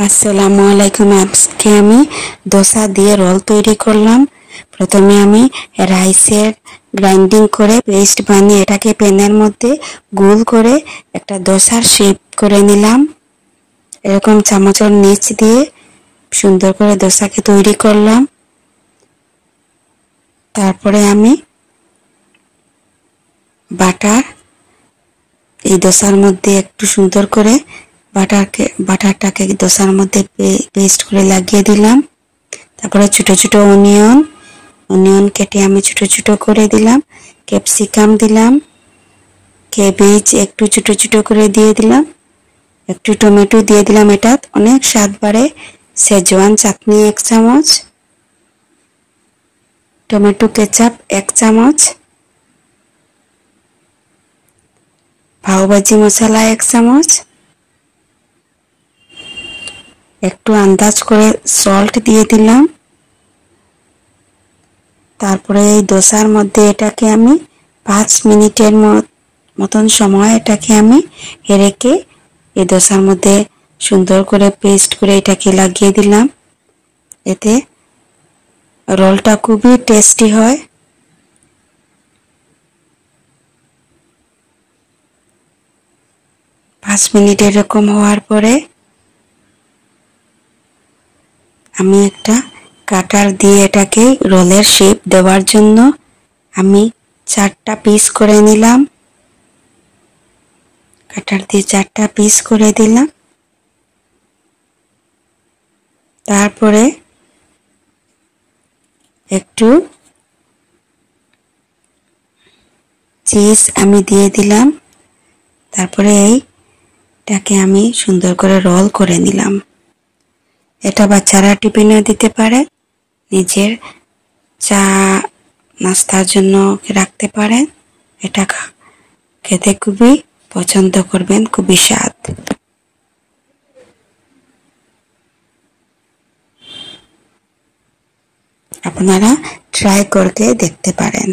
আসসালামু আলাইকুম। আজকে আমি দোসা দিয়ে রোল তৈরি করলাম। প্রথমে আমি রাইসের গ্রাইন্ডিং করে পেস্ট বানিয়ে এটাকে প্যানের মধ্যে গোল করে একটা দোসার শেপ করে নিলাম। এরকম চামচের নিচ দিয়ে সুন্দর করে দোসাকে তৈরি করলাম। তারপরে আমি বাটার এই দোসার মধ্যে একটু সুন্দর করে বাটারটাকে দোসার মধ্যে পেস্ট করে লাগিয়ে দিলাম। তারপরে ছোট ছোট অনিয়ন কেটে আমি ছোট ছোট করে দিলাম। ক্যাপসিকাম দিলাম, ক্যাবেজ একটু ছোট ছোট করে দিয়ে দিলাম, একটু টমেটো দিয়ে দিলাম। এটা অনেক স্বাদ বাড়ে। শেজওয়ান চাটনি 1 চামচ, টমেটো কেচাপ 1 চামচ, পাওভাজি মশলা 1 চামচ, একটু আন্দাজ করে সল্ট দিয়ে দিলাম। তারপরে এই দোসার মধ্যে এটাকে আমি 5 মিনিটের মতন সময় এটাকে আমি রেখে এই দোসার মধ্যে সুন্দর করে পেস্ট করে এটাকে লাগিয়ে দিলাম। এতে রোলটা খুবই টেস্টি হয়। পাঁচ মিনিট এরকম হওয়ার পরে আমি একটা কাটার দিয়ে এটাকে রোলের শেপ দেওয়ার জন্য আমি 4টা পিস করে নিলাম। কাটার দিয়ে 4টা পিস করে দিলাম। তারপরে একটু চিজ আমি দিয়ে দিলাম। তারপরে এইটাকে আমি সুন্দর করে রোল করে নিলাম। এটা বাচ্চারা টিফিনে দিতে পারে, নিজের চা নাস্তার জন্য রাখতে পারেন। এটা খেতে খুবই পছন্দ করবেন, খুবই স্বাদ। আপনারা ট্রাই করে দেখতে পারেন।